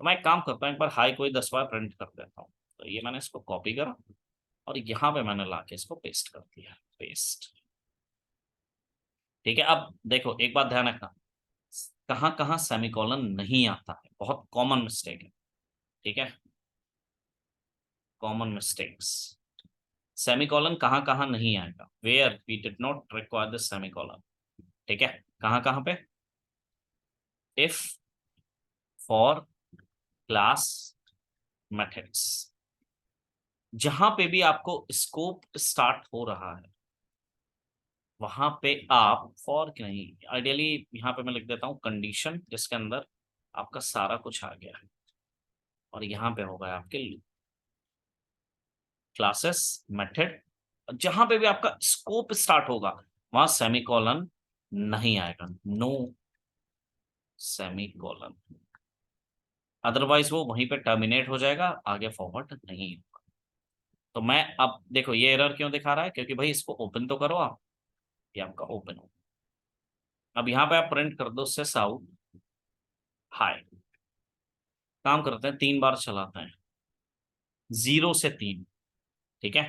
तो मैं एक काम करता हूँ, एक बार हाई कोई 10 बार प्रिंट कर देता हूँ। तो ये मैंने इसको कॉपी करा और यहाँ पे मैंने लाके इसको पेस्ट कर दिया, पेस्ट, ठीक है। अब देखो एक बात ध्यान रखना, कहाँ कहाँ सेमीकोलन नहीं आता है, बहुत कॉमन मिस्टेक है, ठीक है। कॉमन मिस्टेक्स, सेमीकोलन कहाँ कहाँ नहीं आएगा, where we did not require this semicolon, ठीक है। कहाँ कहाँ पे? इफ, फॉर, क्लास, मेथड्स, जहां पे भी आपको स्कोप स्टार्ट हो रहा है वहां पे आप फॉर की नहीं, आइडियली यहाँ पे मैं लिख देता हूँ कंडीशन, जिसके अंदर आपका सारा कुछ आ गया है, और यहाँ पे होगा आपके क्लासेस, मेथड, जहां पे भी आपका स्कोप स्टार्ट होगा वहां सेमीकोलन नहीं आएगा, नो सेमीकोलन। अदरवाइज वो वहीं पे टर्मिनेट हो जाएगा, आगे फॉरवर्ड नहीं होगा। तो मैं अब देखो ये एरर क्यों दिखा रहा है, क्योंकि भाई इसको ओपन तो करो आप, ये आपका ओपन हो। अब यहाँ पे आप प्रिंट कर दो से साउथ हाई। काम करते हैं, 3 बार चलाते हैं, 0 से 3, ठीक है।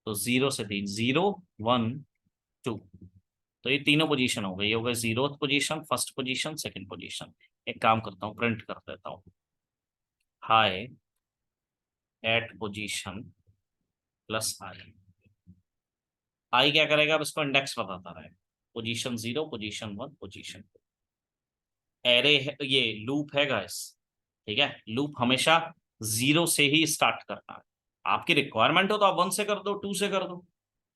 तो 0 से 3, 0 1 2, तो ये तीनों पोजीशन हो गई, ये हो गई 0th position, first position, second position. एक काम करता हूँ, प्रिंट कर देता हूँ, हाई एट पोजीशन प्लस आई क्या करेगा, अब इसको इंडेक्स बताता रहेगा, पोजीशन 0, पोजीशन 1, पोजीशन 2। एरे है, ये लूप है गाइस, ठीक है। लूप हमेशा 0 से ही स्टार्ट करना है। आपकी रिक्वायरमेंट हो तो आप 1 से कर दो, 2 से कर दो,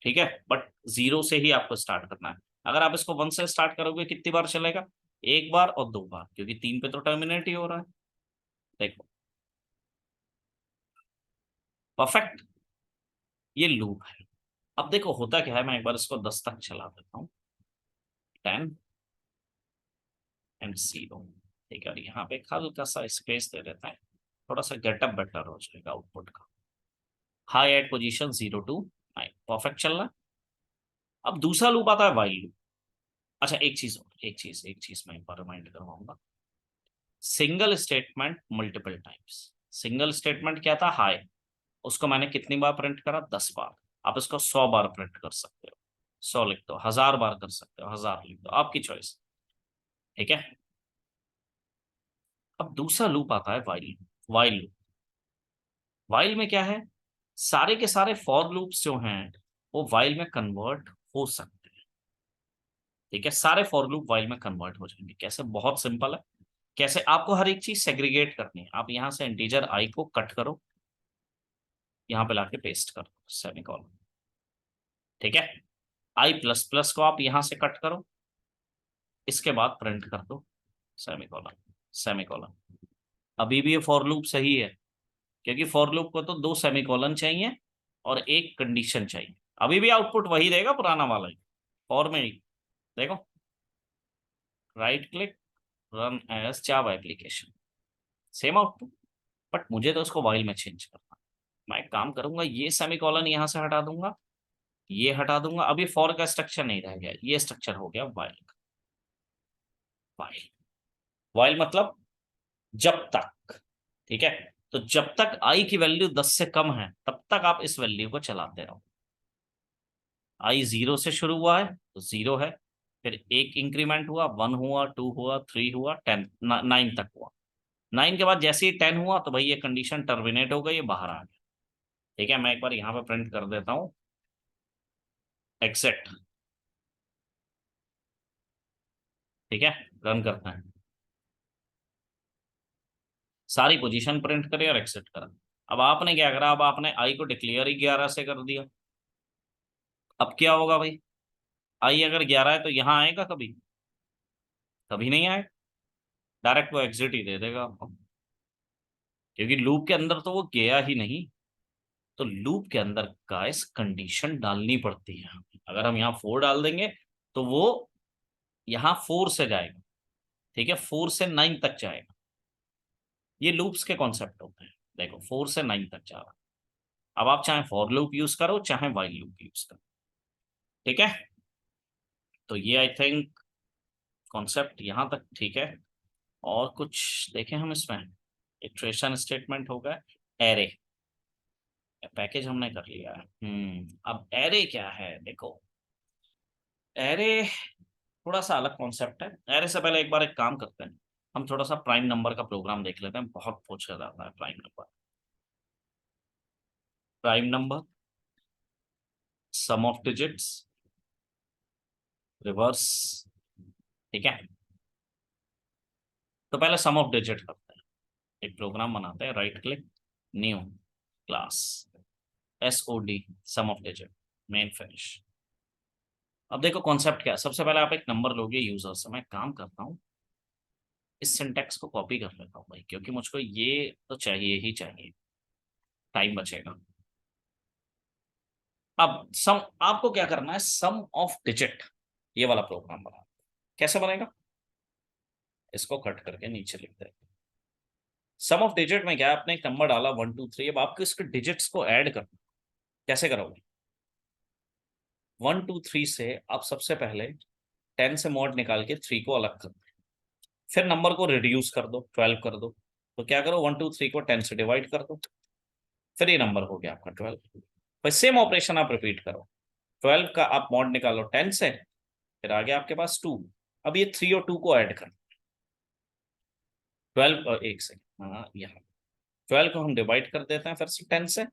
ठीक है, बट 0 से ही आपको स्टार्ट करना है। अगर आप इसको 1 से स्टार्ट करोगे कितनी बार चलेगा, एक बार और दो बार, क्योंकि 3 पे तो टर्मिनेट ही हो रहा है। देखो परफेक्ट, ये लूप है। अब देखो होता क्या है, मैं एक बार इसको 10 तक चला देता हूँ, 10 एंड 0, ठीक है। और यहाँ पे हल्का सा स्पेस दे देता है, थोड़ा सा गेटअप बेटर हो जाएगा आउटपुट का। High at position 0 to 9, perfect चल रहा है। अब दूसरा लूप आता है वाइल लूप। अच्छा एक चीज मैं एक बार रिमाइंड करवाऊंगा, single statement multiple times. Single statement क्या था, हाई, उसको मैंने कितनी बार प्रिंट करा, 10 बार। आप इसको 100 बार प्रिंट कर सकते हो, 100 लिख दो, 1000 बार कर सकते हो, 1000 लिख दो, आपकी चॉइस, ठीक है। अब दूसरा लूप आता है while loop. While loop, while में क्या है, सारे के सारे फॉर लूप्स जो हैं वो वाइल में कन्वर्ट हो सकते हैं, ठीक है। सारे फॉर लूप वाइल में कन्वर्ट हो जाएंगे। कैसे, बहुत सिंपल है। कैसे, आपको हर एक चीज सेग्रीगेट करनी है। आप यहां से इंटीजर आई को कट करो, यहां पे लाके पेस्ट करो, सेमीकोलन, ठीक है। आई प्लस प्लस को आप यहां से कट करो, इसके बाद प्रिंट कर दो, सेमीकोलन, सेमीकोलन। अभी भी ये फॉर लूप सही है, क्योंकि फॉर लूप को तो दो सेमीकोलन चाहिए और एक कंडीशन चाहिए। अभी भी आउटपुट वही देगा, पुराना वाला ही, फॉर में ही। देखो, right click, run as Java application, same output, but मुझे तो उसको वाइल में चेंज करना। मैं एक काम करूंगा, ये सेमीकोलन यहां से हटा दूंगा, ये हटा दूंगा। अभी फॉर का स्ट्रक्चर नहीं रह गया, ये स्ट्रक्चर हो गया वाइल का। वाइल, वाइल मतलब जब तक, ठीक है। तो जब तक आई की वैल्यू 10 से कम है तब तक आप इस वैल्यू को चलाते रहो। आई 0 से शुरू हुआ है तो 0 है, फिर एक इंक्रीमेंट हुआ, 1 हुआ, 2 हुआ, 3 हुआ, 10, 9 तक हुआ। 9 के बाद जैसे ही 10 हुआ तो भाई ये कंडीशन टर्मिनेट हो गई, ये बाहर आ गया, ठीक है। मैं एक बार यहाँ पे प्रिंट कर देता हूँ, एक्सेट, ठीक है, रन करता है। सारी पोजीशन प्रिंट करी और एक्सेप्ट करा। अब आपने क्या करा, अब आपने आई को डिक्लेयर ही 11 से कर दिया। अब क्या होगा भाई, आई अगर 11 है तो यहाँ आएगा कभी, कभी नहीं आएगा, डायरेक्ट वो एग्जिट ही दे देगा आपको, क्योंकि लूप के अंदर तो वो गया ही नहीं। तो लूप के अंदर गाइस कंडीशन डालनी पड़ती है। अगर हम यहाँ 4 डाल देंगे तो वो यहाँ 4 से जाएगा, ठीक है, 4 से 9 तक जाएगा। ये लूप्स के कॉन्सेप्ट होते हैं। देखो 4 से 9 तक जा रहा है। अब आप चाहे फॉर लूप यूज करो चाहे वाइल लूप यूज करो, ठीक है। तो ये आई थिंक कॉन्सेप्ट यहाँ तक ठीक है। और कुछ देखें हम इसमें, इटरेशन स्टेटमेंट होगा, एरे, पैकेज हमने कर लिया है। अब एरे क्या है, देखो एरे थोड़ा सा अलग कॉन्सेप्ट है। एरे से पहले एक बार एक काम करते हैं, हम थोड़ा सा प्राइम नंबर का प्रोग्राम देख लेते हैं, बहुत पूछा जाता है prime number. Prime number, sum of digits, reverse, ठीक है। तो पहले सम ऑफ डिजिट करते हैं, एक प्रोग्राम बनाते हैं, right click, new class, SOD, sum of digit, main finish. अब देखो कॉन्सेप्ट क्या है, सबसे पहले आप एक नंबर लोगे यूजर से। मैं काम करता हूँ, इस सिंटेक्स को कॉपी कर लेता हूँ भाई, क्योंकि मुझको ये तो चाहिए ही चाहिए, टाइम बचेगा। अब सम, आपको क्या करना है, सम ऑफ डिजिट, ये वाला प्रोग्राम बना। कैसे बनेगा, इसको कट करके नीचे लिख दे। सम ऑफ डिजिट में क्या है, आपने एक नंबर डाला 1 2 3, अब आपको इसके डिजिट्स को ऐड करना। कैसे करोगे, 1 2 3 से आप सबसे पहले 10 से मॉड निकाल के 3 को अलग कर दो, फिर नंबर को रिड्यूस कर दो, 12 कर दो। तो क्या करो, 1 2 3 को 10 से डिवाइड कर दो, फिर ये नंबर हो गया आपका 12। फिर सेम ऑपरेशन आप रिपीट करो, 12 का आप मॉड निकालो 10 से, फिर आ गया आपके पास 2। अब ये 3 और 2 को ऐड कर, 12 और एक सेकेंड, हाँ यहाँ 12 को हम डिवाइड कर देते हैं फिर से 10 से,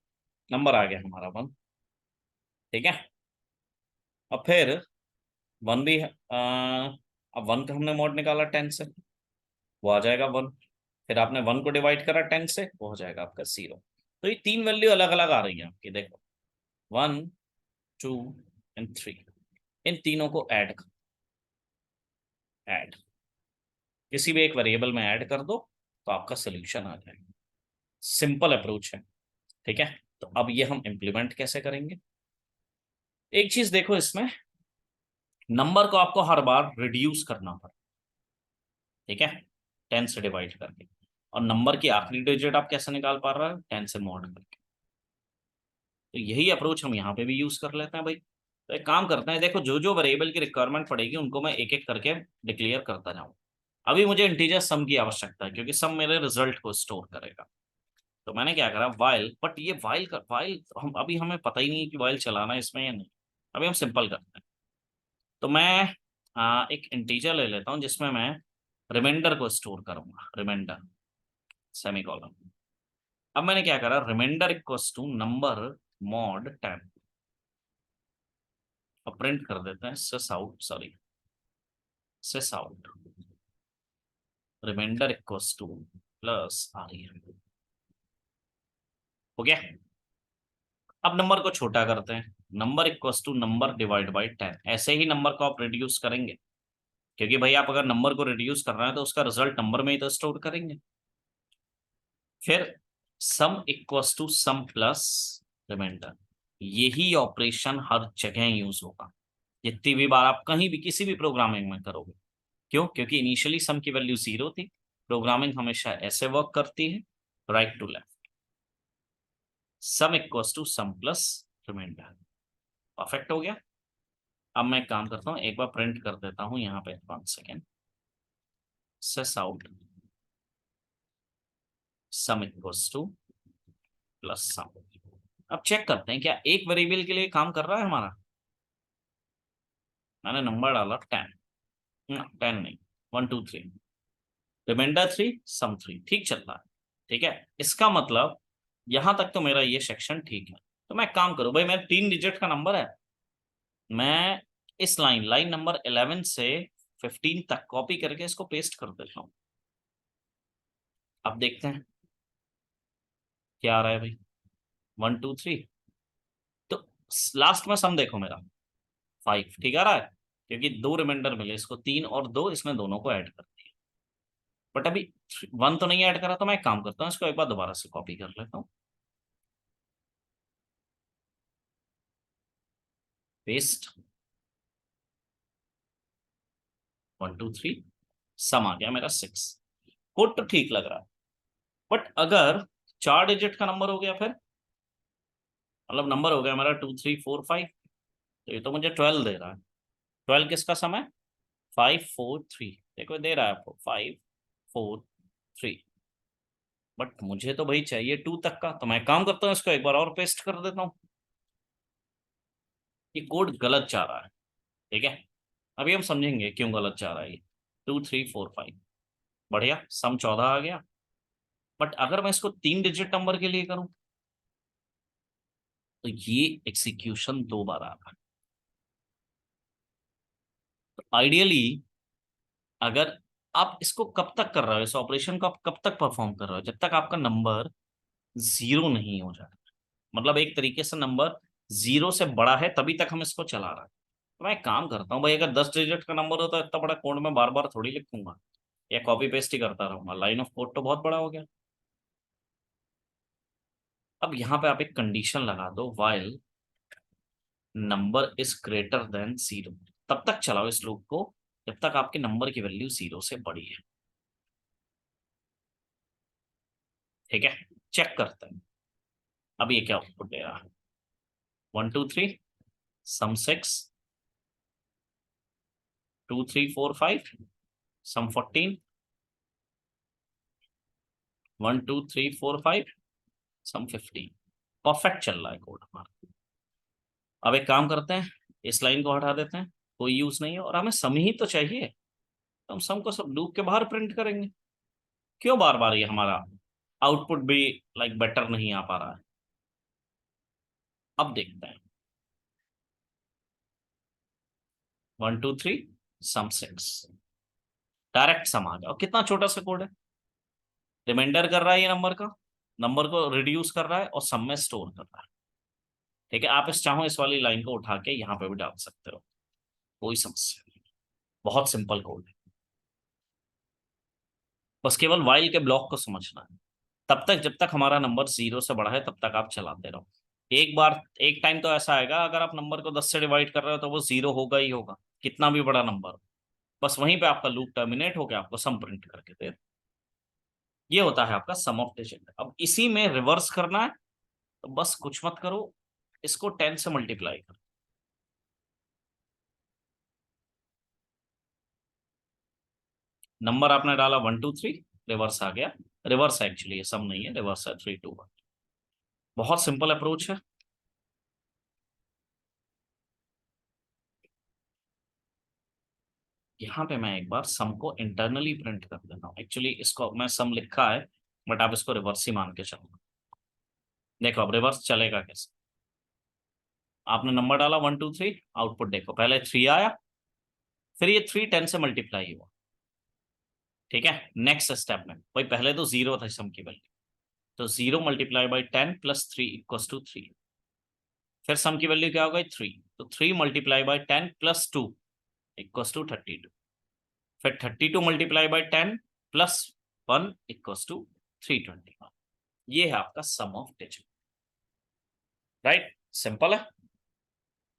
नंबर आ गया हमारा 1। ठीक है। अब फिर वन भी अब वन का हमने मॉड निकाला 10 से, वो आ जाएगा 1। फिर आपने 1 को डिवाइड करा 10 से, वो हो जाएगा आपका 0। तो ये तीन वैल्यू अलग अलग आ रही है आपकी, देखो 1, 2 एंड 3। इन तीनों को ऐड किसी भी एक वेरिएबल में ऐड कर दो तो आपका सोल्यूशन आ जाएगा। सिंपल अप्रोच है। ठीक है। तो अब ये हम इम्प्लीमेंट कैसे करेंगे? एक चीज देखो इसमें, नंबर को आपको हर बार रिड्यूस करना पड़ता, ठीक है, 10 से डिवाइड करके। और नंबर की आखिरी डिजिट आप कैसे निकाल पा रहे हो? 10 से मॉड करके। तो यही अप्रोच हम यहाँ पे भी यूज कर लेते हैं भाई। तो एक काम करते हैं, देखो जो जो वेरिएबल की रिक्वायरमेंट पड़ेगी उनको मैं एक एक करके डिक्लेयर करता जाऊँ। अभी मुझे इंटीजर सम की आवश्यकता है क्योंकि सम मेरे रिजल्ट को स्टोर करेगा। तो मैंने क्या करा, वाइल, बट ये वाइल हम अभी हमें पता ही नहीं है कि वाइल चलाना है इसमें या नहीं। अभी हम सिंपल करते हैं। तो मैं एक इंटीजर ले लेता हूँ जिसमें मैं रिमाइंडर को स्टोर करूंगा, रिमाइंडर सेमीकोलन। अब मैंने क्या करा, reminder equals to number mod 10। अब प्रिंट कर देते हैं sys out, sorry sys out reminder equals to plus आ रही है। हो गया। अब नंबर को छोटा करते हैं, number equals to number divide by 10। ऐसे ही नंबर को आप रिड्यूस करेंगे क्योंकि भाई आप अगर नंबर को रिड्यूस कर रहे हैं तो उसका रिजल्ट नंबर में ही तो स्टोर करेंगे। फिर sum equals to sum plus remainder. यही ऑपरेशन हर जगह यूज होगा जितनी भी बार आप कहीं भी किसी भी प्रोग्रामिंग में करोगे। क्यों? क्योंकि इनिशियली सम की वैल्यू 0 थी। प्रोग्रामिंग हमेशा ऐसे वर्क करती है, right to left. Sum equals to sum plus remainder. Perfect हो गया। अब मैं एक काम करता हूँ, एक बार प्रिंट कर देता हूँ यहाँ पे, 1 second. Sys out sum equals to plus sum. अब चेक करते हैं क्या एक वेरिएबल के लिए काम कर रहा है हमारा। मैंने नंबर डाला 10, 10 नहीं, 1 2 3, रिमाइंडर 3, सम 3, ठीक चल रहा है। ठीक है, इसका मतलब यहां तक तो मेरा ये सेक्शन ठीक है। तो मैं एक काम करूं भाई, मेरा 3 डिजिट का नंबर है, मैं इस लाइन नंबर 11 से 15 तक कॉपी करके इसको पेस्ट कर देता हूँ। अब देखते हैं क्या आ रहा है भाई। 1 2 3। तो लास्ट में सम देखो मेरा 5 ठीक आ रहा है क्योंकि दो रिमाइंडर मिले इसको, 3 और 2, इसमें दोनों को ऐड कर दिया। बट अभी 1 तो नहीं ऐड करा, तो मैं एक काम करता हूँ, इसको एक बार दोबारा से कॉपी कर लेता हूँ, पेस्ट। 1 2 3, सम आ गया मेरा 6। कोड तो ठीक लग रहा है। बट अगर 4 डिजिट का नंबर हो गया, फिर मतलब नंबर हो गया मेरा 2 3 4 5, तो ये तो मुझे 12 दे रहा है। 12 किसका सम है? 5 4 3। देखो दे रहा है आपको 5 4 3। बट मुझे तो भाई चाहिए 2 तक का, तो मैं काम करता हूँ, इसको एक बार और पेस्ट कर देता हूँ। ये कोड गलत जा रहा है। ठीक है, अभी हम समझेंगे क्यों गलत जा रहा है ये। 2 3 4 5, बढ़िया, सम 14 आ गया। बट अगर मैं इसको 3 डिजिट नंबर के लिए करूं तो ये एग्जीक्यूशन 2 बार आ रहा है। तो आइडियली अगर आप इसको कब तक कर रहे हो, इस ऑपरेशन को आप कब तक परफॉर्म कर रहे हो, जब तक आपका नंबर 0 नहीं हो जाए। मतलब एक तरीके से नंबर 0 से बड़ा है तभी तक हम इसको चला रहे हैं। तो मैं एक काम करता हूँ भाई, अगर 10 डिजिट का नंबर होता है इतना बड़ा कोड मैं बार बार थोड़ी लिखूंगा या कॉपी पेस्ट ही करता रहूंगा, लाइन ऑफ कोड तो बहुत बड़ा हो गया। अब यहाँ पे आप एक कंडीशन लगा दो, while number is greater than 0। तब तक चलाओ इस लूप को जब तक आपके नंबर की वैल्यू 0 से बड़ी है। ठीक है, चेक करते हैं अब ये क्या आउटपुट दे रहा है। 1 2 3, सम 6, 2 3 4 5, सम 14, 1 2 3 4 5, सम 15। परफेक्ट चल रहा है कोड हमारा। अब एक काम करते हैं, इस लाइन को हटा देते हैं, कोई यूज नहीं है और हमें सम ही तो चाहिए, तो हम सम को सब लूप के बाहर प्रिंट करेंगे। क्यों बार बार ये हमारा आउटपुट भी बेटर नहीं आ पा रहा है। अब देखते हैं, 1 2 3 सम 6, डायरेक्ट सम आ जाओ। कितना छोटा सा कोड है, रिमाइंडर कर रहा है ये नंबर का, नंबर को रिड्यूस कर रहा है और सम में स्टोर कर रहा है। ठीक है, आप इस चाहो इस वाली लाइन को उठा के यहाँ पे भी डाल सकते हो, कोई समस्या नहीं। बहुत सिंपल कोड है, बस केवल वाइल के ब्लॉक को समझना है। तब तक जब तक हमारा नंबर 0 से बड़ा है तब तक आप चलाते रहो। एक बार एक टाइम तो ऐसा आएगा, अगर आप नंबर को 10 से डिवाइड कर रहे हो तो वो 0 होगा ही होगा, कितना भी बड़ा नंबर हो। बस वहीं पे आपका लूप टर्मिनेट होकर आपको सम प्रिंट करके दे। ये होता है आपका सम ऑफ डिजिट। अब इसी में रिवर्स करना है, तो बस कुछ मत करो, इसको 10 से मल्टीप्लाई करो। नंबर आपने डाला 1 2 3, रिवर्स आ गया। रिवर्स एक्चुअली ये सम नहीं है, रिवर्स है 3 2 1। बहुत सिंपल अप्रोच है। यहाँ पे मैं एक बार सम को इंटरनली प्रिंट कर देता हूँ। एक्चुअली इसको मैं सम लिखा है, बट आप इसको रिवर्स ही मान के चलो। देखो अब रिवर्स चलेगा कैसे। आपने नंबर डाला 1 2 3, आउटपुट देखो, पहले 3 आया, फिर ये 3 10 से मल्टीप्लाई हुआ। ठीक है, नेक्स्ट स्टेप में भाई पहले तो 0 था सम की वैल्यू, तो 0 multiply by 10 plus 3 equals to 3। फिर सम की वैल्यू क्या हो गई 3, तो 3 multiply by 10 plus 2 equals to 32। फिर 32 multiply by 10 plus 1 equals to 321। ये है आपका sum of digit. Right, simple है।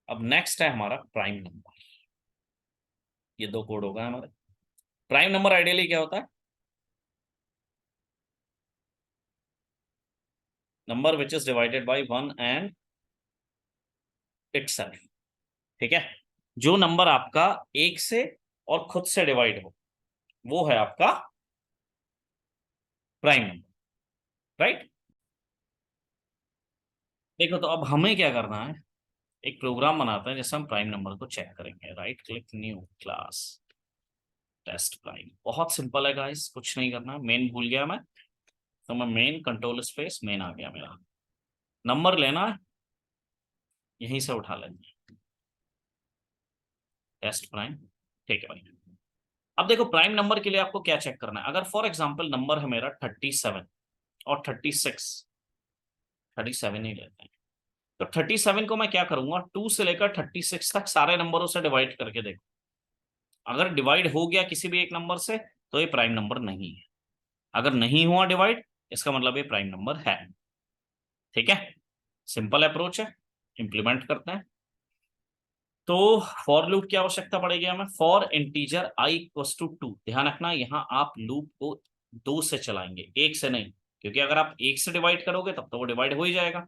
अब नेक्स्ट है हमारा प्राइम नंबर। ये दो कोड हो गए हमारे। प्राइम नंबर आइडियली क्या होता है, number which is divided by 1 and itself. ठीक है, जो नंबर आपका एक से और खुद से डिवाइड हो वो है आपका प्राइम नंबर। राइट, देखो तो अब हमें क्या करना है, एक प्रोग्राम बनाते हैं जिससे हम प्राइम नंबर को चेक करेंगे। Right click, new class, test prime. बहुत सिंपल है गाइस, कुछ नहीं करना। मेन भूल गया मैं, तो मैं मेन कंट्रोल स्पेस मेन आ गया मेरा। नंबर लेना है, यहीं से उठा लेंगे, टेस्ट प्राइम। ठीक है भाई। अब देखो प्राइम नंबर के लिए आपको क्या चेक करना है। अगर फॉर एग्जांपल नंबर है मेरा 37 और 36, 37 ही लेते हैं, तो 37 को मैं क्या करूंगा, 2 से लेकर 36 तक सारे नंबरों से डिवाइड करके देखो। अगर डिवाइड हो गया किसी भी एक नंबर से तो ये प्राइम नंबर नहीं है। अगर नहीं हुआ डिवाइड, इसका मतलब ये प्राइम नंबर है। ठीक है, सिंपल अप्रोच है, इंप्लीमेंट करते हैं। तो फॉर लूप की आवश्यकता पड़ेगी हमें। For integer i equals to 2, ध्यान रखना यहाँ आप लूप को 2 से चलाएंगे, एक से नहीं, क्योंकि अगर आप एक से डिवाइड करोगे तब तो वो डिवाइड हो ही जाएगा।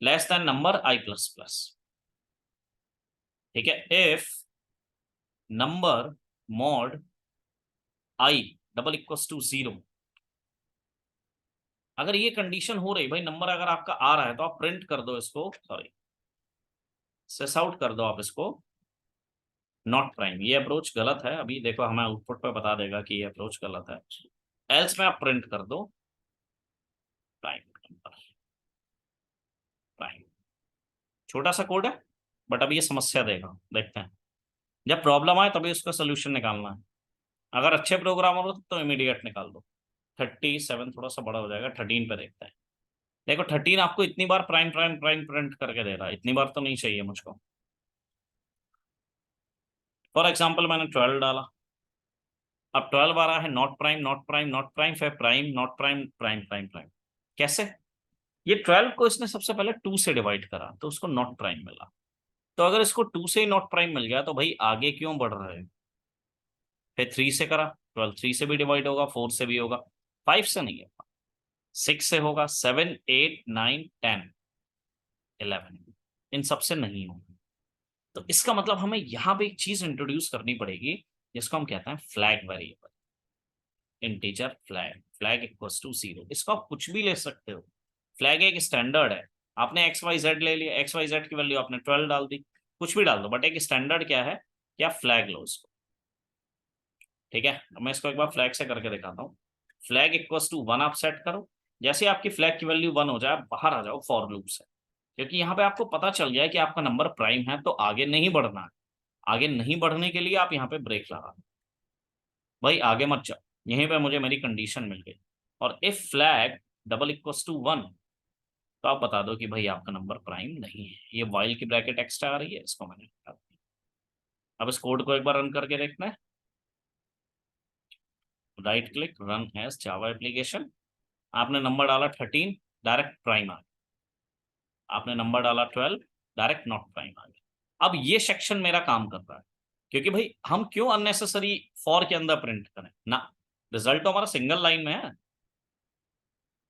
Less than number i plus plus. ठीक है, if number mod i double equals to 0, अगर ये कंडीशन हो रही भाई, नंबर अगर आपका आ रहा है तो आप प्रिंट कर दो इसको, सॉरी सेस आउट कर दो आप इसको नॉट प्राइम। ये अप्रोच गलत है, अभी देखो हमें आउटपुट पे बता देगा कि ये अप्रोच गलत है। एल्स में आप प्रिंट कर दो प्राइम नंबर, प्राइम। छोटा सा कोड है, बट अभी ये समस्या देगा, देखते हैं। जब प्रॉब्लम आए तभी उसका सोल्यूशन निकालना है। अगर अच्छे प्रोग्रामर हो तो इमीडिएट निकाल दो। 37 थोड़ा सा बड़ा हो जाएगा, 13 पे देखते हैं। देखो 13 आपको इतनी बार प्राइम प्राइम प्राइम प्रिंट करके दे रहा है, इतनी बार तो नहीं चाहिए मुझको। फॉर एग्जाम्पल मैंने 12 डाला, अब 12 आ रहा है not prime not prime not prime, फिर prime not prime prime prime prime. कैसे, ये 12 को इसने सबसे पहले 2 से डिवाइड करा तो उसको नॉट प्राइम मिला। तो अगर इसको 2 से ही नॉट प्राइम मिल गया तो भाई आगे क्यों बढ़ रहे हैं। फिर 3 से करा, 12 3 से भी डिवाइड होगा, 4 से भी होगा, 5 से नहीं होगा, 6 से होगा, 7 8 9 10 11, इन सब से नहीं होगा। तो इसका मतलब हमें यहाँ पे एक चीज इंट्रोड्यूस करनी पड़ेगी जिसको हम कहते हैं flag variable, integer flag. Flag equals to 0, इसको आप कुछ भी ले सकते हो। फ्लैग एक स्टैंडर्ड है, आपने एक्स वाई जेड ले लिया, एक्स वाई जेड की वैल्यू आपने 12 डाल दी, कुछ भी डाल दो, बट एक स्टैंडर्ड क्या है, क्या फ्लैग लो इसको। ठीक है, मैं इसको एक बार फ्लैग से करके दिखाता हूँ। फ्लैग इक्वल्स टू 1 आप सेट करो, जैसे आपकी फ्लैग की वैल्यू 1 हो जाए बाहर आ जाओ फॉर लूप से, क्योंकि यहाँ पे आपको पता चल गया है कि आपका नंबर प्राइम है तो आगे नहीं बढ़ना है। आगे नहीं बढ़ने के लिए आप यहाँ पे ब्रेक लगा दो, भाई आगे मत जाओ, यहीं पे मुझे मेरी कंडीशन मिल गई। और if flag double equals to 1, तो आप बता दो कि भाई आपका नंबर प्राइम नहीं है। ये वाइल की ब्रैकेट एक्स्ट्रा आ रही है, इसको मैंने हटा दिया। अब इस कोड को एक बार रन करके देखना है। Right click, run as Java application. आपने नंबर डाला 13, डायरेक्ट प्राइम आ गया। आपने नंबर डाला 12, डायरेक्ट नॉट प्राइम आ गया। अब ये सेक्शन मेरा काम कर रहा है, क्योंकि भाई हम क्यों अननेसेसरी फॉर के अंदर प्रिंट करें ना, रिजल्ट तो हमारा सिंगल लाइन में है।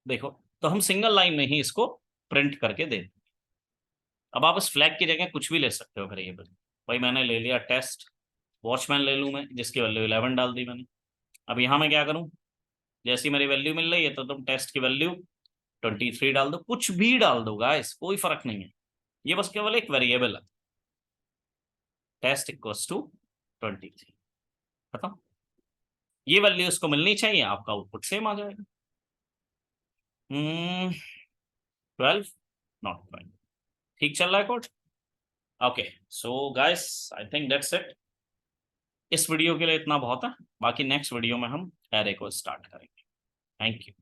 देखो, तो हम सिंगल लाइन में ही इसको प्रिंट करके दे दें। अब आप इस फ्लैग की जगह कुछ भी ले सकते हो वेरिएबल। भाई मैंने ले लिया टेस्ट, वॉचमैन ले लूँ मैं, जिसकी वैल्यू 11 डाल दी मैंने। अब यहाँ मैं क्या करूँ, जैसी मेरी वैल्यू मिल रही है तो तुम टेस्ट की वैल्यू 23 डाल दो, कुछ भी डाल दो गाइस, कोई फर्क नहीं है। ये बस केवल एक वेरिएबल है। टेस्ट इक्वल्स टू 23, खत्म। ये वैल्यू इसको मिलनी चाहिए, आपका आउटपुट सेम आ जाएगा। 12 नॉट 12। ठीक चल रहा है code. Okay, so guys I think that's it. इस वीडियो के लिए इतना बहुत है, बाकी नेक्स्ट वीडियो में हम एरे को स्टार्ट करेंगे। Thank you.